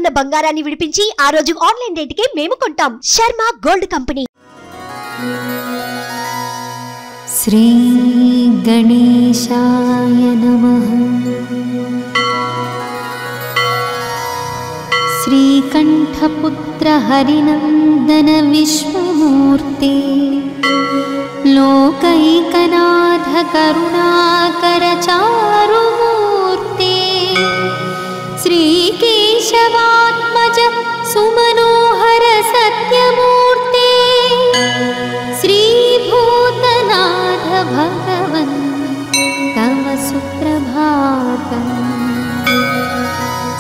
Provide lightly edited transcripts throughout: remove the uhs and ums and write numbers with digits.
ఉన్న బంగారాన్ని విడిపించి ఆ రోజు ఆన్లైన్ రేటుకే మేము కొంటాం. Sharma gold company. శ్రీ గణేశాయ నమః. శ్రీకంఠపుత్ర హరినందన విశ్వమూర్తే లోకైకనాథ కరుణాకర చారుమూర్తే श्रीकेशवात्मज सुमनोहर सत्यमूर्ते श्रीभूतनाथ भगवन् तव सुप्रभातम्.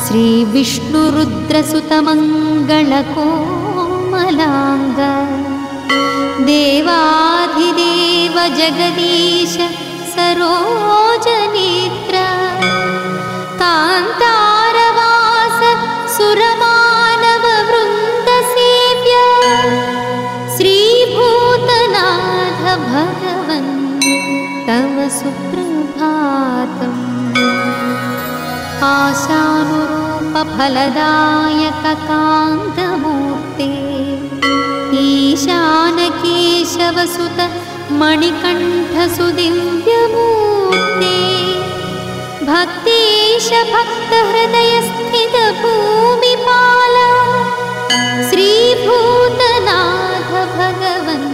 श्रीविष्णुरुद्रसुतमङ्गलकोमलाङ्ग देवाधिदेव जगदीश सरोजनेत्र कान्तारवास सुरमानव वृन्दसेव्य श्रीभूतनाथ भगवन् तव सुप्रभातम्. आशानुरूप फलदायक कान्तमूर्ते ईशानकेशवसुत मणिकण्ठसुदिव्यमूर्ते भक्तेश भक्तहृदय स्थित भूमिपाल श्रीभूतनाथ भगवन्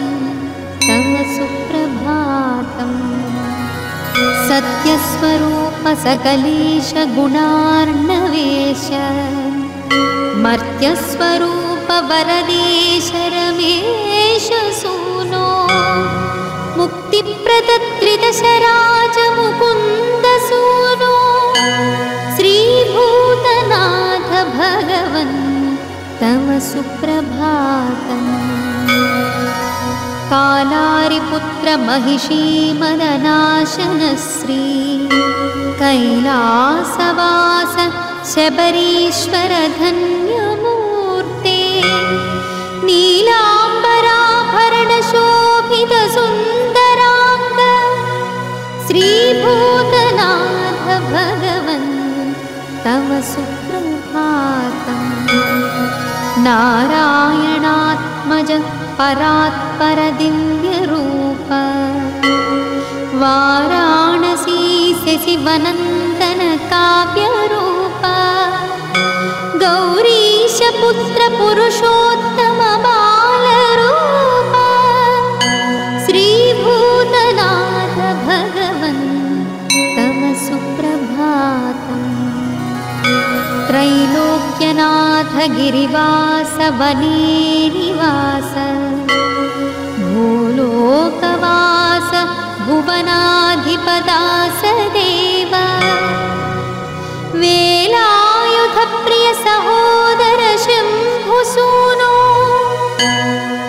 तव सुप्रभातम्. सत्यस्वरूप सकलेश गुणार्णवेश मर्त्यस्वरूप वरदेश रमेश सूनो मुक्तिप्रदत्रिदशराज मुकुन्द सूनो श्रीभूतनाथ भगवन् तव सुप्रभातम्. कालारिपुत्र महिषी मदनाशन श्री कैलासवास शबरीश्वर धन्यमूर्ते नीलाम्बराभरण शोभित सुन्दरांग श्रीभूतनाथ भगवन् तव सुप्रभातम्. नारायणात्मज परात्पर दिव्यरूप वाराणसी शशिवनन्दन काव्यरूप गौरीश पुत्र पुरुषोत्तम बालरूप श्रीभूतनाथ भगवन् तव सुप्रभातम्. त्रैलोक्यनाथ गिरिवास वनेनिवास भूलोकवास भुवनाधिपदास देव वेलायुध प्रिय सहोदर शम्भुसूनो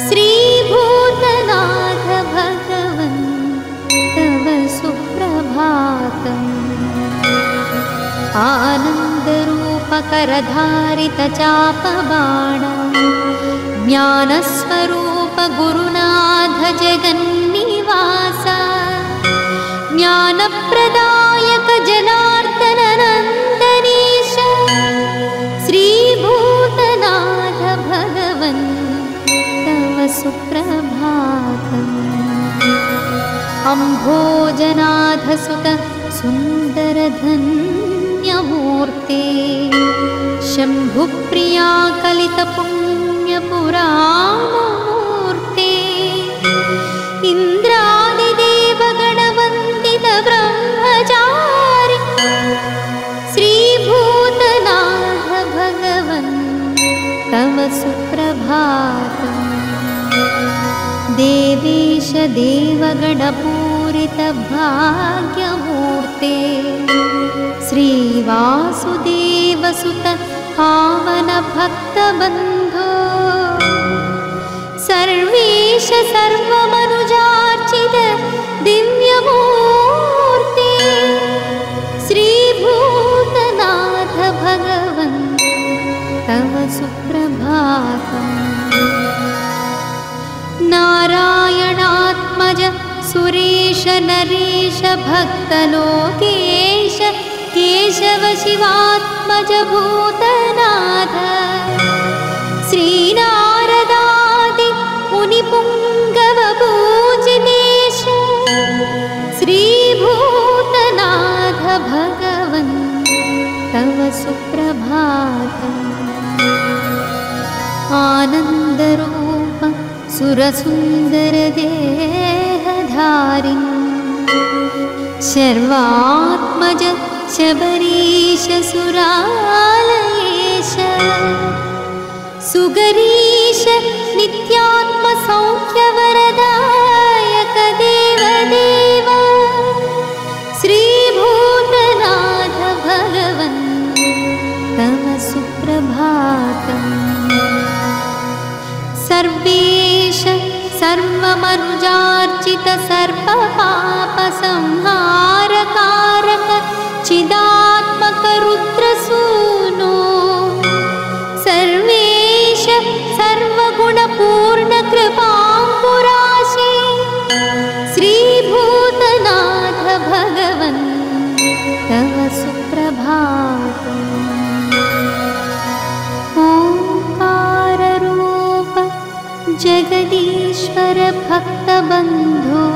श्रीभूतनाथ भगवन् तव सुप्रभातम्. आनन्दरूप करधारित चापबाण ज्ञानस्वरूप गुरुनाथ जगन्निवास ज्ञानप्रदायक जनार्दन नन्दनीश श्रीभूतनाथ भगवन् तव सुप्रभातम्. अम्भोजनाथ सुत सुन्दर धन्यमूर्ते शम्भुप्रिया कलित पुण्यपुराणमूर्ते इन्द्रादिदेव गणवन्दित ब्रह्मचारि श्रीभूतनाथ भगवन् तव सुप्रभातम्. देवेश देवगणपूरित भाग्यमूर्ते श्रीवासुदेव सुत पावन भक्तबन्धो सर्वेश सर्वमनुजार्चित दिव्यमूर्ते श्रीभूतनाथ भगवन् तव सुप्रभातम्. नारायणात्मज सुरेश नरेश भक्तलोकेश केशव शिवात्मज भूतनाथ सुप्रभातम् आनन्दरूप सुरसुन्दरदेहधारिन् शर्वात्मज शबरीश सुरालयेश सुगरीश नित्यात्मसौख्यवरदायक देवदेव श्रीभूतनाथ भगवन् तव सुप्रभातम् सर्वेश सर्वमनुजार्चित सर्वपापसंहारकारक चिदात्मक रुद्रसूनो सर्वेश सर्वगुणपूर्ण कृपांकुराशे श्रीभूतनाथ भगवन् तव सुप्रभातम् ओंकाररूप जगदीश्वर भक्तबन्धो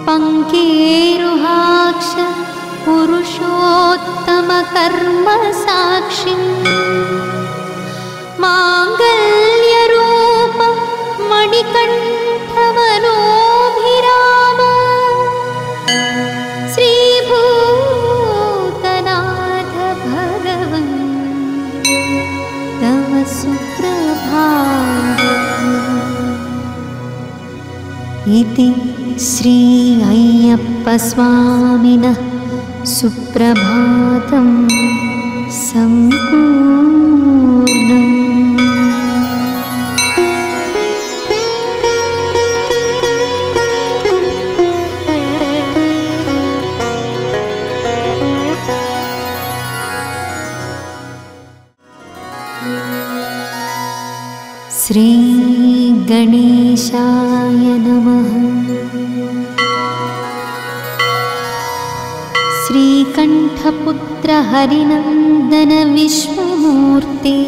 पंकेरुहाक्ष पुरुषोत्तम कर्म साक्षी मांगल्यरूप मणिकण्ठमनोभिराम श्रीभूतनाथ भगवन् तव सुप्रभातम् इति श्री अय्यप्पस्वामिनः सुप्रभातं सम्पूर्णम्। श्री गणेशाय नमः। श्रीकण्ठपुत्र हरिनन्दन विश्वमूर्ते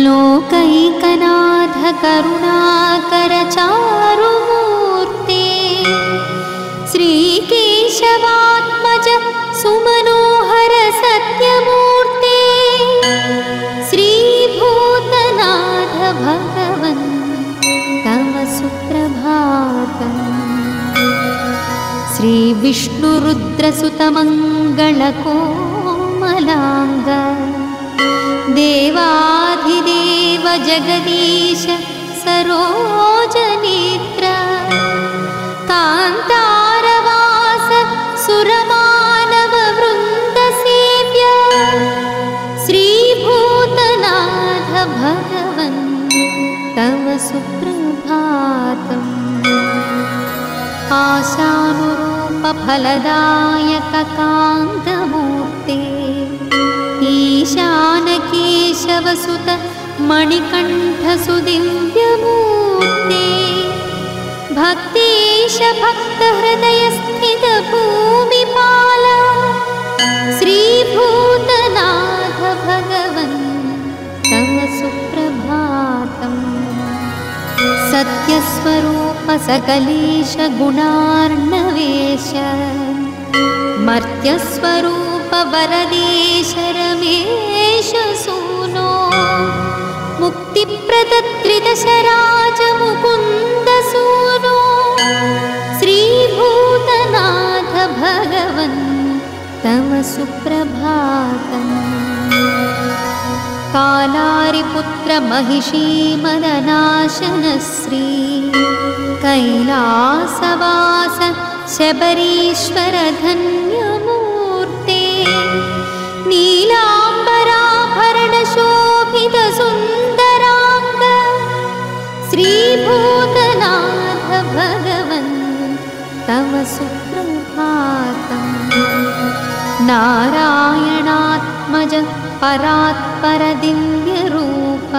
लोकैकनाथ करुणाकर चारुमूर्ते श्रीकेशवात्मज सुमनोहर सत्यमूर्ते श्रीभूतनाथ भगवन् तव सुप्रभातम्। श्री विष्णुरुद्रसुतमङ्गलकोमलाङ्ग देवाधिदेव जगदीश सरोजनेत्र कान्तारवास सुरमानव वृन्दसेव्य श्रीभूतनाथ भगवन् तव सुप्रभातम्। आशानुरूप फलदायक कान्तमूर्ते ईशानकेशवसुत मणिकण्ठ सुदिव्यमूर्ते भक्तेश भक्तहृदय स्थित भूमिपाल श्रीभूतनाथ भगवन् तव सुप्रभातम्। सत्यस्वरूप सकलेश गुणार्णवेश मर्त्यस्वरूप वरदेश रमेश सूनो मुक्तिप्रदत्रिदशराज मुकुन्द सूनो श्रीभूतनाथ भगवन् तव सुप्रभातम्। कालारिपुत्र महिषी मदनाशन श्री कैलासवास शबरीश्वर धन्यमूर्ते नीलाम्बराभरण शोभित सुन्दरांग श्रीभूतनाथ भगवन् तव सुप्रभातम्। नारायणात्मज परात्पर दिव्यरूप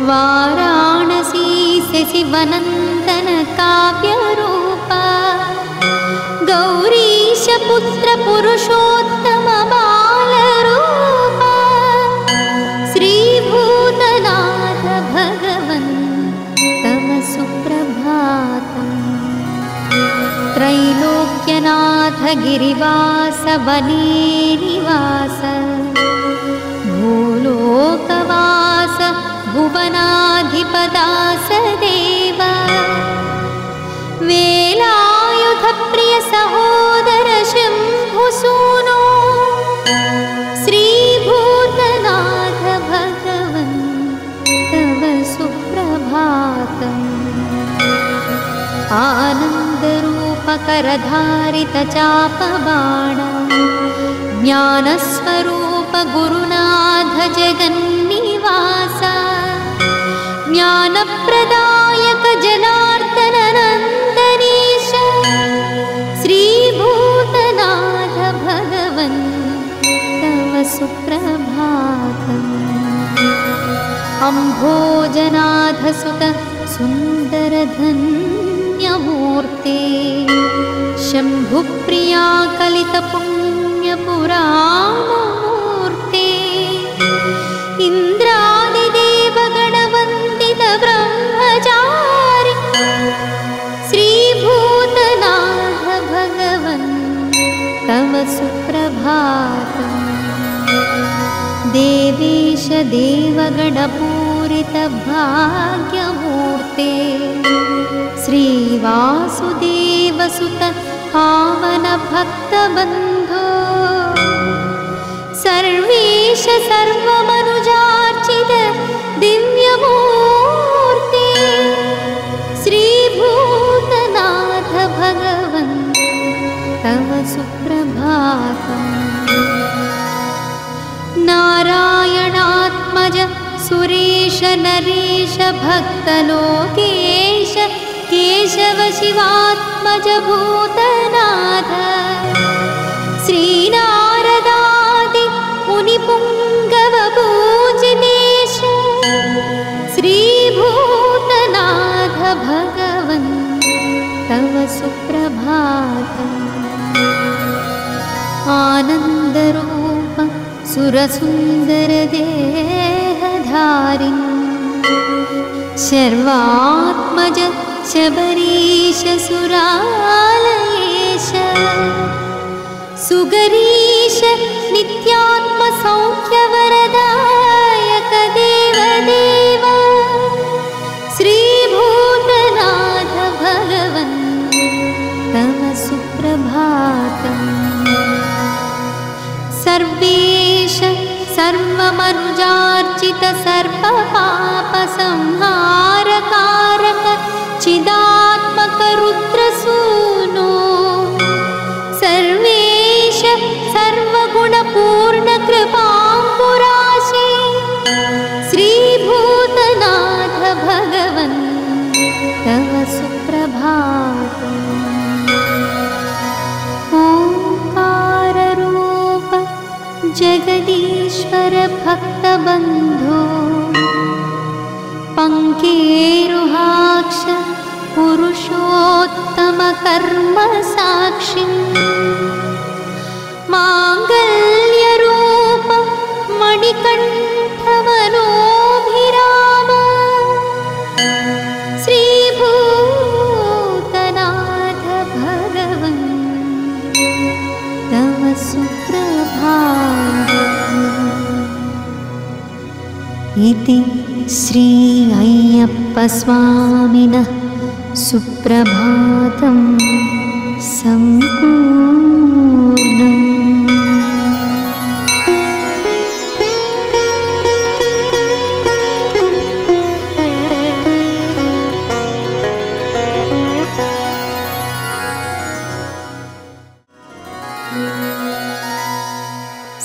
वाराणसी शशिवनन्दन काव्यरूप गौरीश पुत्र पुरुषोत्तम बालरूप श्रीभूतनाथ भगवन् तव सुप्रभातम्। त्रैलोक्यनाथ पूर्णगिरिवास वनेनिवास भूलोकवास भुवनाधिपदास देव वेलायुधप्रिय सहोदर शम्भुसूनो श्रीभूतनाथ भगवन् तव सुप्रभातम् आनन्दरूपकरधारित चापबाण ज्ञानस्वरूप गुरुनाथ जगन्निवास ज्ञानप्रदायक जनार्दन नन्दनीश श्रीभूतनाथ भगवन् तव सुप्रभातम् अम्भोजनाथ सुत सुन्दरधन्यमूर्ते शम्भुप्रिया कलितपुण्यपुराणमूर्ते इन्द्रादिदेवगणवन्दित ब्रह्मचारि श्रीभूतनाथ भगवन् तव सुप्रभातम् देवेश देवगणपूरित भाग्यमूर्ते श्रीवासुदेवसुत पावन भक्तबन्धो सर्वेश सर्वमनुजार्चित दिव्यमूर्ते श्रीभूतनाथ भगवन् तव सुप्रभातम् नारायणात्मज सुरेश नरेश भक्तलोकेश केशव शिवात्मज भूतनाथ श्रीनारदादि मुनिपुङ्गव पूजनेश श्रीभूतनाथ भगवन् तव सुप्रभातम् आनन्दरूप सुरसुन्दरदेहधारिन् शर्वात्मज शबरीश सुरालयेश सुगरीश नित्यात्मसौख्यवरदायक देवदेव श्रीभूतनाथ भगवन् तव सुप्रभातम् सर्वेश सर्वमनुजार्चित सर्वपापसंहारकारक चिदात्मक रुद्रसूनो सर्वेश सर्वगुणपूर्ण कृपाम्बुराशि श्रीभूतनाथ भगवन् तव सुप्रभातम् ओंकाररूप जगदीश्वर भक्तबन्धो पङ्केरुहाक्ष पुरुषोत्तम कर्म साक्षी माङ्गल्यरूप मणिकण्ठमनोभिराम श्रीभूतनाथ भगवन् तव सुप्रभातम् इति श्री अय्यप्पस्वामिनः सुप्रभातं सम्पूर्णम्।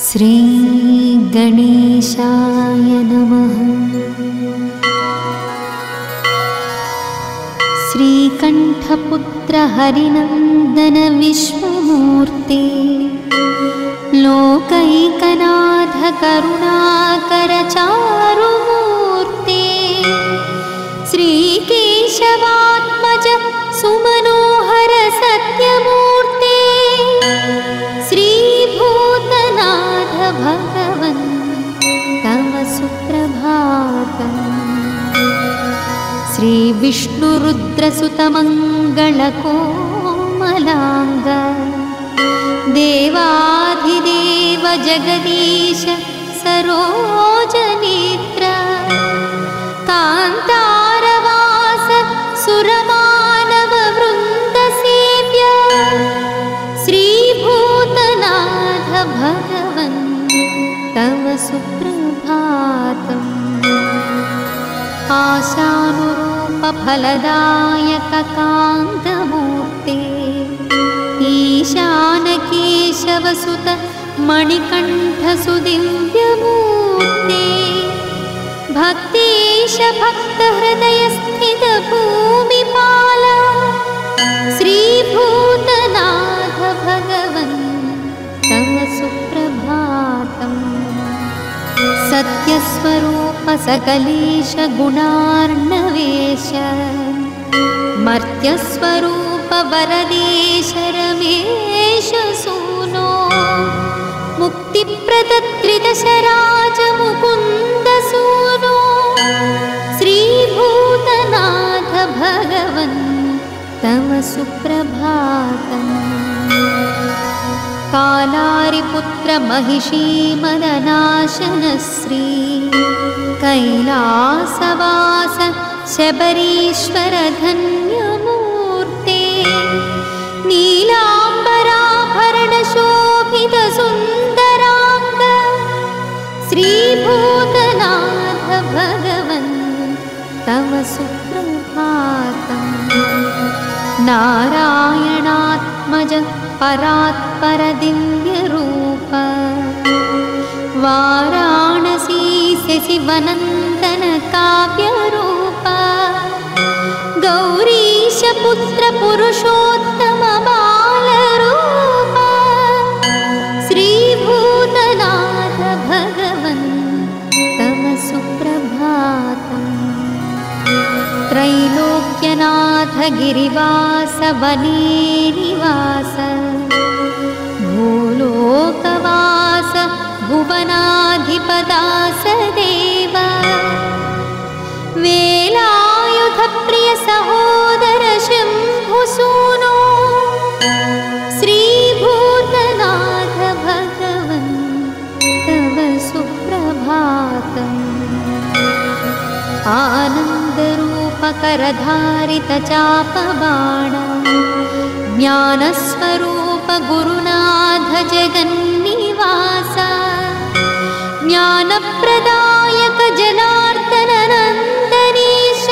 श्री गणेशाय नमः। श्रीकण्ठपुत्र हरिनन्दन विश्वमूर्ते लोकैकनाथ करुणाकर चारुमूर्ते श्रीकेशवात्मज सुमनोहर सत्यमूर्ते श्रीभूतनाथ भगवन् तव सुप्रभातम्। श्री विष्णुरुद्रसुतमङ्गलकोमलाङ्ग देवाधिदेव जगदीश सरोजनेत्र कान्तारवास सुरमानववृन्दसेव्य श्रीभूतनाथ भगवन् तव सुप्रभातम्। आशानुरूपफलदायककान्तमूर्ते ईशानकेशवसुत मणिकण्ठसुदिव्यमूर्ते भक्तेश भक्तहृदयस्थितभूमिपाल श्रीभूतनाथ भगवन् तव सुप्रभातम्। सत्यस्वरूप सकलेश गुणार्णवेश मर्त्यस्वरूप वरदेश रमेश सूनो मुक्तिप्रदत्रिदशराज मुकुन्द सूनो श्रीभूतनाथ भगवन् तव सुप्रभातम्। कालारिपुत्र महिषीमदनाशनश्री कैलासवास शबरीश्वर धन्यमूर्ते नीलाम्बराभरणशोभित सुन्दराङ्ग श्रीभूतनाथ भगवन् तव सुप्रभातम्। नारायणात्मज परात्पर दिव्यरूप वाराणसी शशिवनन्दन काव्यरूप गौरीश पुत्र पुरुषोत्तम बालरूप श्रीभूतनाथ भगवन् तव सुप्रभातम्। त्रैलोक्यनाथ गिरिवास वनेनिवास भूलोकवास भुवनाधिपदास देव वेलायुधप्रिय सहोदर शम्भुसूनो श्रीभूतनाथ भगवन् तव सुप्रभातम्। आनन्दरूपकरधारित चापबाण ज्ञानस्वरूप गुरुनाथ जगन्निवास ज्ञानप्रदायक जनार्दन नन्दनीश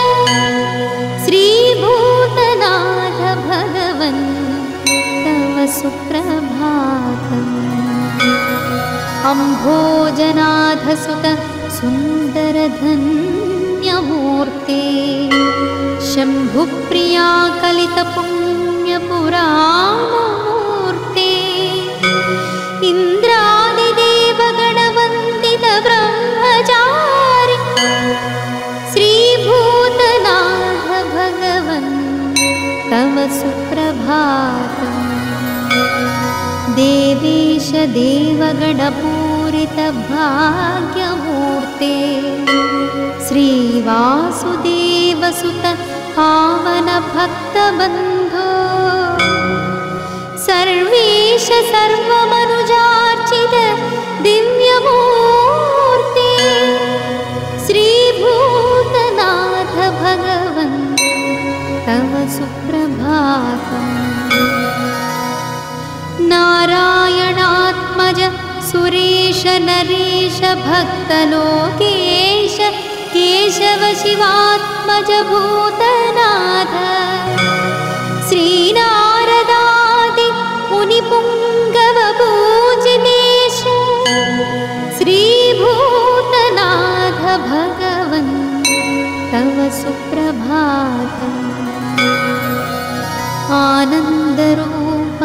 श्रीभूतनाथ भगवन् तव सुप्रभातम्। अम्भोजनाथ सुत सुन्दर धन्यमूर्ते शम्भुप्रिया कलित पुण्यपुराणमूर्ते इन्द्रादिदेव गणवन्दित ब्रह्मचारि श्रीभूतनाथ भगवन् तव सुप्रभातम्। देवेश देवगणपूरित भाग्यमूर्ते श्रीवासुदेवसुत पावन भक्तबन्धो सर्वेश सर्वमनुजार्चित दिव्यमूर्ते श्रीभूतनाथ भगवन् तव सुप्रभातम्। नारायणात्मज सुरेश नरेश भक्तलोकेश केशव शिवात्मज भूतनाथ श्रीनारदादि मुनिपुङ्गव पूजनेश श्रीभूतनाथ भगवन् तव सुप्रभातम्। आनन्दरूप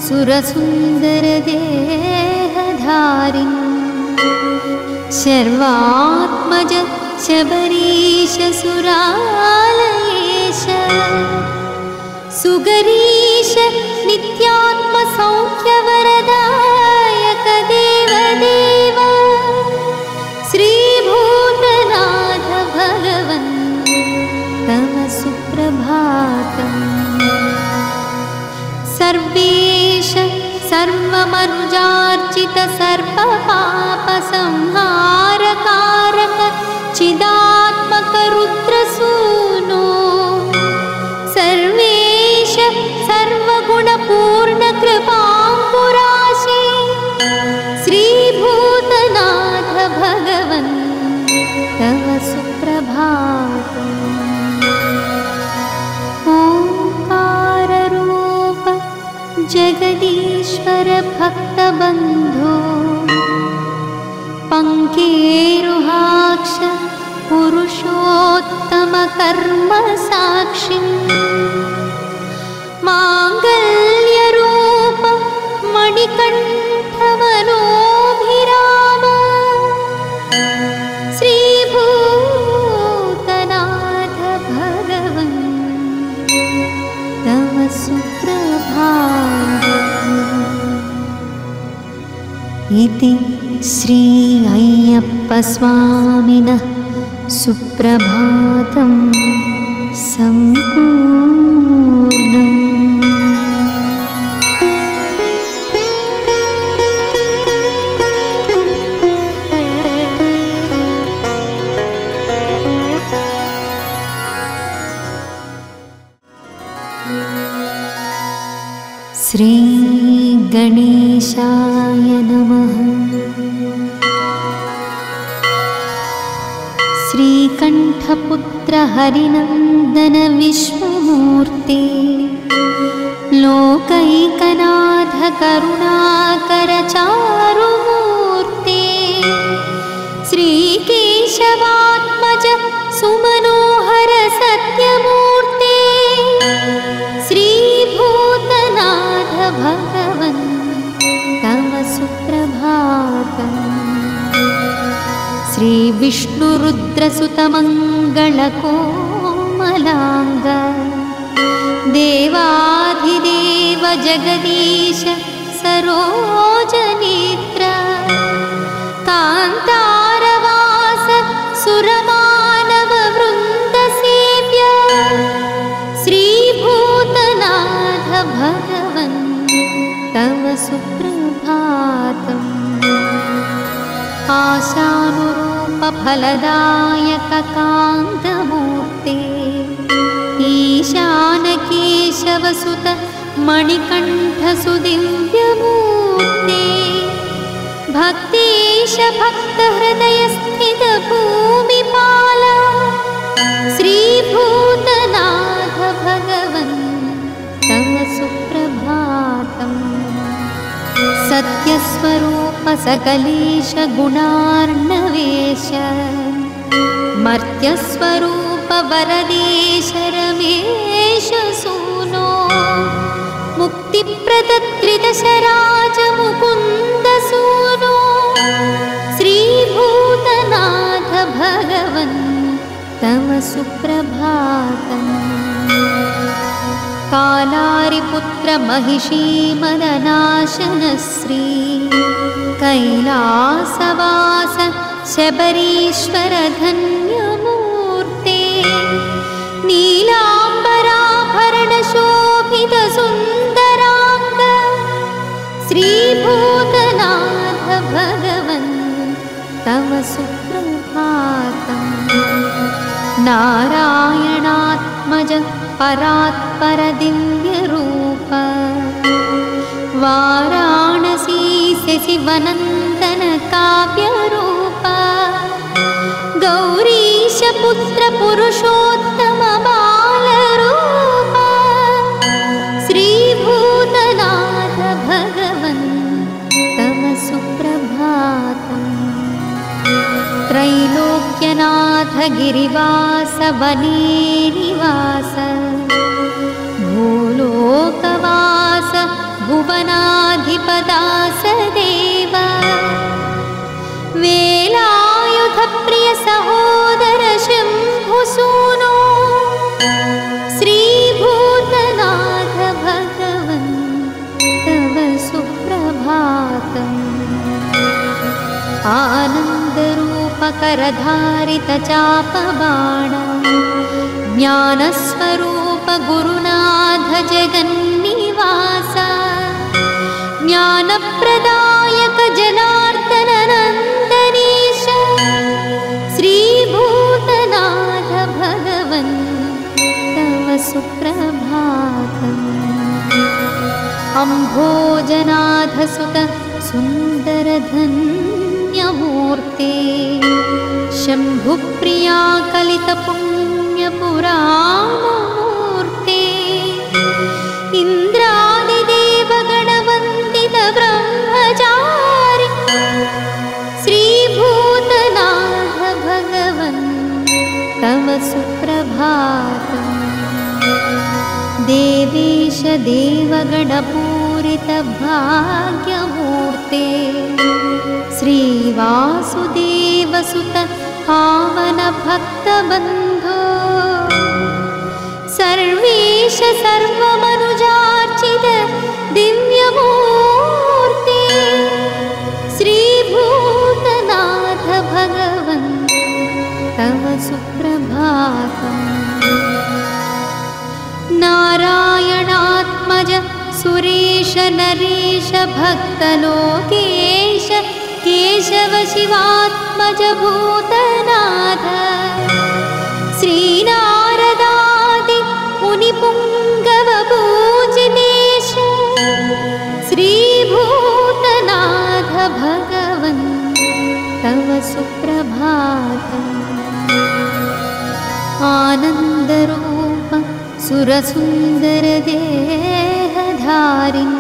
सुरसुन्दर देहधारिन् शर्वात्मज शबरीश सुरालयेश सुगरीश नित्यात्म सौख्यवरदायक देवदेव श्रीभूतनाथ भगवन् तव सुप्रभातम्। सर्वेश बन्धो पङ्केरुहाक्ष पुरुषोत्तमकर्मसाक्षी माङ्गल्यरूप मणिकण्ठमनोभिराम श्रीभूतनाथ भगवन् तव सुप्रभातम्। इति श्री अय्यप्पस्वामिनः सुप्रभातं सम्पूर्णम्। श्री गणेशाय नमः। श्रीकण्ठपुत्र हरिनन्दन विश्वमूर्ते लोकैकनाथ करुणाकर चारुमूर्ते श्रीकेशवात्मज सुमनोहर सत्यमूर्ते श्रीभूतनाथ भगवन् तव सुप्रभातम्। श्री विष्णुरुद्रसुतमङ्गलकोमलाङ्ग देवाधिदेव जगदीश सरोजनेत्र कान्तारवास सुरमानववृन्दसेव्य श्रीभूतनाथ भगवन् तव सुप्रभातम्। आशानुरूप फलदायक कान्तमूर्ते ईशानकेशवसुत मणिकण्ठसुदिव्यमूर्ते भक्तेश भक्तहृदयस्थित भूमिपाल श्रीभूतनाथ भगवन् तव सुप्रभातम्। सत्यस्वरूप सकलेश गुणार्णवेश मर्त्यस्वरूप वरदेश रमेश सूनो मुक्तिप्रदत्रिदशराज मुकुन्द सूनो श्रीभूतनाथ भगवन् तव सुप्रभातम्। कालारिपुत्र महिषी मदनाशन श्री कैलासवास शबरीश्वर धन्यमूर्ते नीलाम्बराभरण शोभित सुन्दरांग श्रीभूतनाथ भगवन् तव सुप्रभातम्। नारायणात्मज परात्पर दिव्यरूप वाराणसी शशिवनन्दन काव्यरूप गौरीश पुत्र पुरुषोत्तम बालरूप श्रीभूतनाथ भगवन् तव सुप्रभातम्। त्रैलोक्यनाथ गिरिवास वनेनिवास भूलोकवास भुवनाधिपदास देव वेलायुध प्रिय सहोदर शम्भुसूनो श्रीभूतनाथ भगवन् तव सुप्रभातम्। आनन्दरूप करधारित चापबाण ज्ञानस्वरूप गुरुनाथ जगन्निवास ज्ञानप्रदायक जनार्दन नन्दनीश श्रीभूतनाथ भगवन् तव सुप्रभातम्। अम्भोजनाथ सुत सुन्दर धन्यमूर्ते शम्भुप्रिया कलित पुण्यपुराणमूर्ते इन्द्रादिदेव गणवन्दित ब्रह्मजा सुप्रभातम् देवेश देवगणपूरितभाग्यमूर्ते श्रीवासुदेवसुत पावनभक्तबन्धो सर्वेश सर्वमनुजार्चित दिव्यमूर्ते श्रीभूतनाथ भगवन् तव सुप्रभातम् नारायणात्मज सुरेश नरेश भक्तलोकेश केशव शिवात्मज भूतनाथ श्रीनारदादि मुनिपुङ्गव पूजनेश श्रीभूतनाथ भगवन् तव सुप्रभातम् आनन्दरूप सुरसुन्दरदेहधारिन्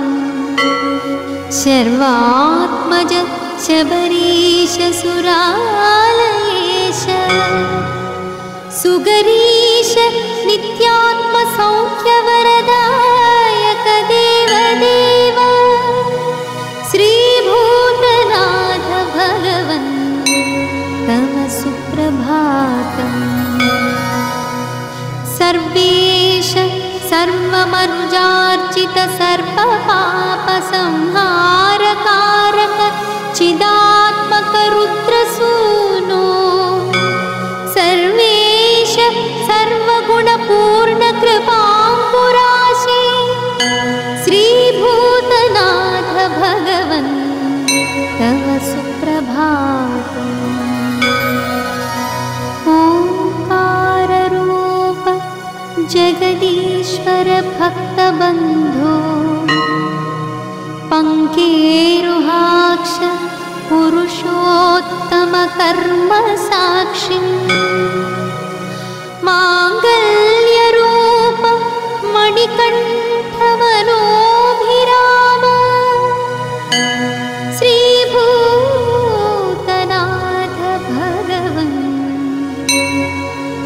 शर्वात्मज शबरीश सुरालयेश सुगरीश नित्यात्मसौख्यवरदायक देवदेव श्रीभूतनाथ भगवन् तव सुप्रभातम् सर्वेश सर्वमनुजार्चित सर्वपापसंहारकारक चिदात्मक रुद्रसूनो सर्वेश सर्वगुणपूर्ण कृपाम्बुराशे श्रीभूतनाथ भगवन् तव सुप्रभातम् ओंकाररूप जगदीश्वर भक्तबन्धो पङ्केरुहाक्ष पुरुषोत्तम कर्म साक्षी माङ्गल्यरूप मणिकण्ठमनोभिराम श्रीभूतनाथ भगवन्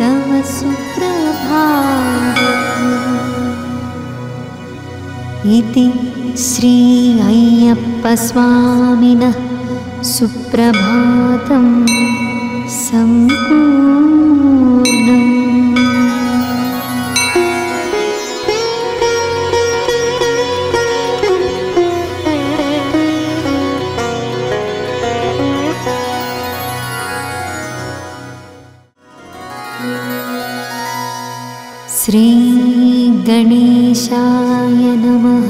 तव सुप्रभातम् इति श्री अय्यप्पस्वामिनः सुप्रभातं सम्पूर्णम्। श्री गणेशाय नमः।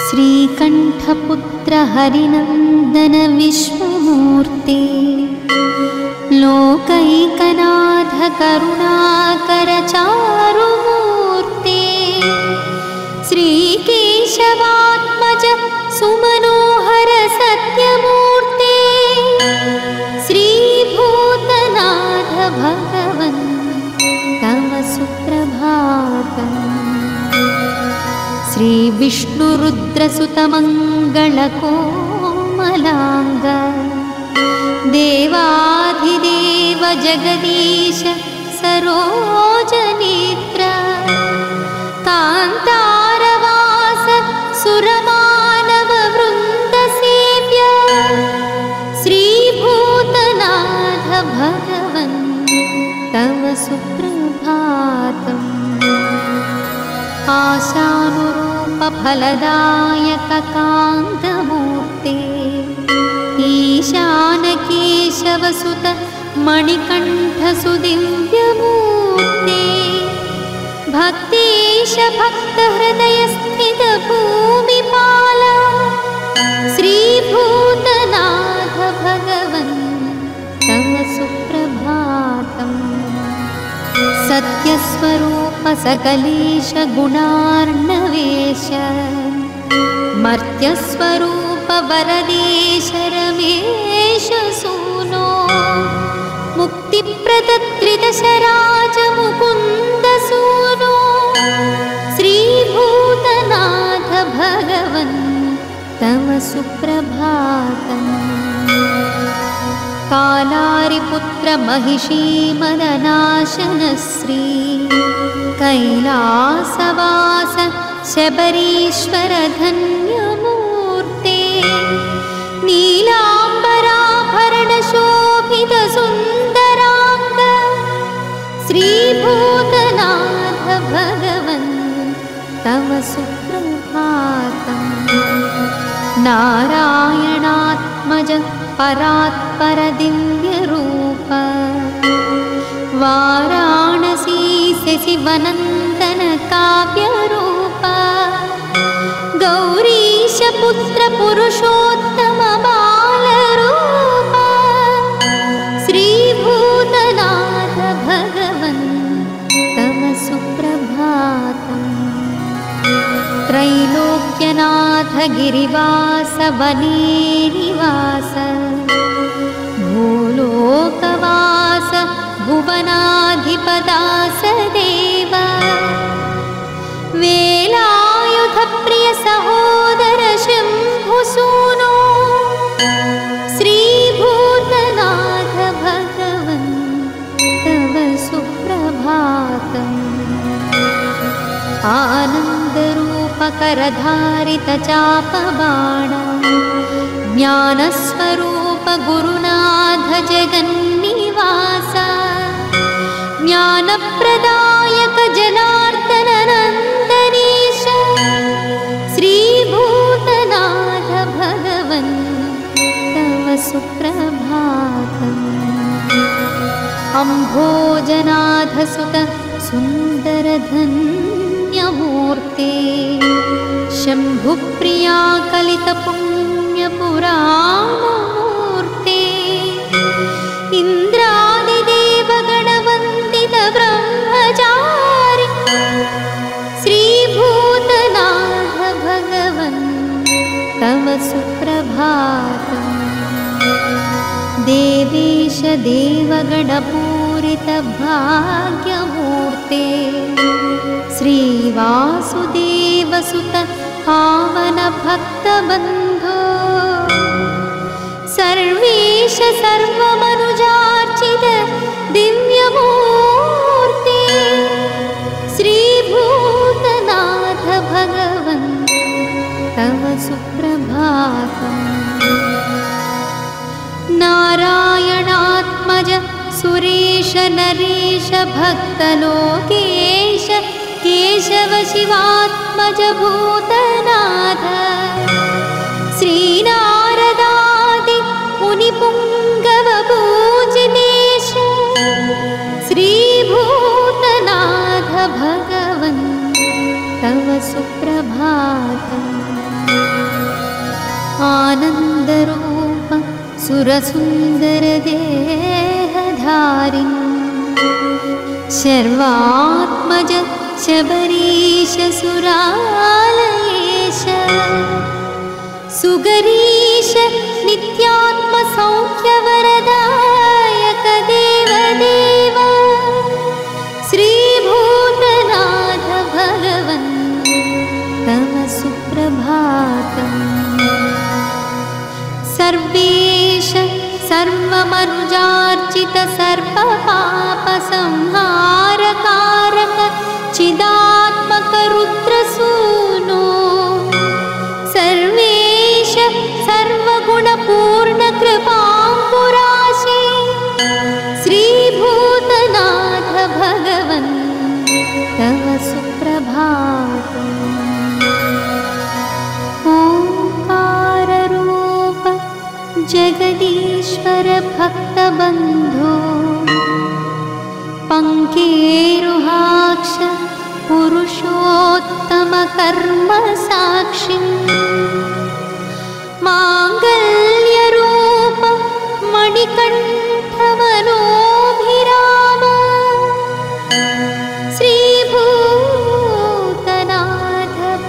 श्रीकण्ठपुत्र हरिनन्दन विश्वमूर्ते लोकैकनाथ करुणाकर चारुमूर्ते श्रीकेशवात्मज सुमनोहर सत्यमूर्ते श्रीभूतनाथ भगवन् तव सुप्रभातम्। श्री विष्णुरुद्रसुतमङ्गलकोमलाङ्ग देवाधिदेव जगदीश सरोजनेत्र कान्तारवास सुरमानव वृन्दसेव्य श्रीभूतनाथ भगवन् तव सुप्रभातम्। आशानुरूप फलदायक कान्तमूर्ते ईशानकेशवसुत मणिकण्ठ सुदिव्यमूर्ते भक्तेश भक्तहृदयस्थित भूमिपाल श्रीभूतनाथ भगवन् तव सुप्रभातम्। सत्यस्वरूप सकलेश गुणार्णवेश मर्त्यस्वरूप वरदेश रमेश सूनो मुक्तिप्रदत्रिदशराज मुकुन्द सूनो श्रीभूतनाथ भगवन् तव सुप्रभातम्। कालारिपुत्र महिषीमदनाशनश्री कैलासवास शबरीश्वर धन्यमूर्ते। नीलाम्बराभरणशोभित सुन्दराङ्ग श्रीभूतनाथ भगवन् तव सुप्रभातम्। नारायणात्मज परात्पर दिव्यरूप वाराणसी शशिवनन्दन काव्यरूप गौरीश पुत्र पुरुषोत्तम बालरूप श्रीभूतनाथ भगवन् तव सुप्रभातम्। त्रैलोक्यनाथ गिरिवास वनेनिवास भूलोकवास भुवनाधिपदास देव वेलायुध प्रिय सहोदर शम्भुसूनो श्रीभूतनाथ भगवन् तव सुप्रभातम्। आनन्दरूपकरधारित चापबाण ज्ञानस्वरूप गुरुनाथ जगन्निवास ज्ञानप्रदायक जनार्दन नन्दनीश श्रीभूतनाथ भगवन् तव सुप्रभातम्। अम्भोजनाथ सुत सुन्दर धन्यमूर्ते शम्भुप्रिया कलित पुण्यपुराणमूर्ते इन्द्रादिदेव गणवन्दित ब्रह्मचारि श्रीभूतनाथ भगवन् तव सुप्रभातम्। देवेश देवगणपूरित भाग्यमूर्ते श्रीवासुदेवसुत पावन भक्तबन्धो सर्वेश सर्वमनुजार्चित दिव्यमूर्ते श्रीभूतनाथ भगवन् तव सुप्रभातम्। नारायणात्मज सुरेश नरेश भक्तलोकेश केशव शिवात्मज भूतनाथ श्रीनारदादि मुनिपुङ्गव पूजनेश श्रीभूतनाथ भगवन् तव सुप्रभातम्। आनन्दरूप सुरसुन्दर देहधारिन् शर्वात्मज शबरीश सुरालयेश सुगरीश नित्यात्म सौख्यवरदायक देवदेव श्रीभूतनाथ भगवन् तव सुप्रभातम्। सर्वेश सर्वमनुजार्चित सर्वपापसंहारकारक चिदात्मक रुद्रसूनो सर्वेश सर्वगुणपूर्ण कृपाम्बुराशि श्रीभूतनाथ भगवन् तव सुप्रभातम्। ओंकाररूप जगदीश्वर भक्तबन्धो पङ्केरुहाक्ष पुरुषोत्तम कर्म साक्षी माङ्गल्यरूप मणिकण्ठमनोभिराम श्रीभूतनाथ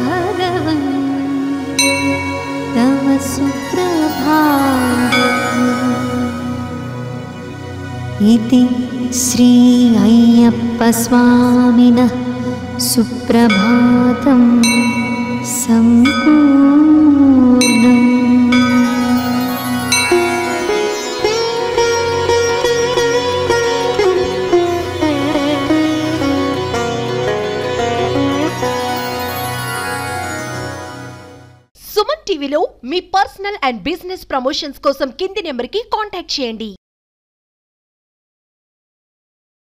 भगवन् तव सुप्रभातम्। इति श्री अय्यप्पस्वामिनः सुप्रभातं सम्पूर्णम्। అండ్ బిజినెస్ ప్రమోషన్స్ కోసం కింది నెంబర్కి కాంటాక్ట్ చేయండి.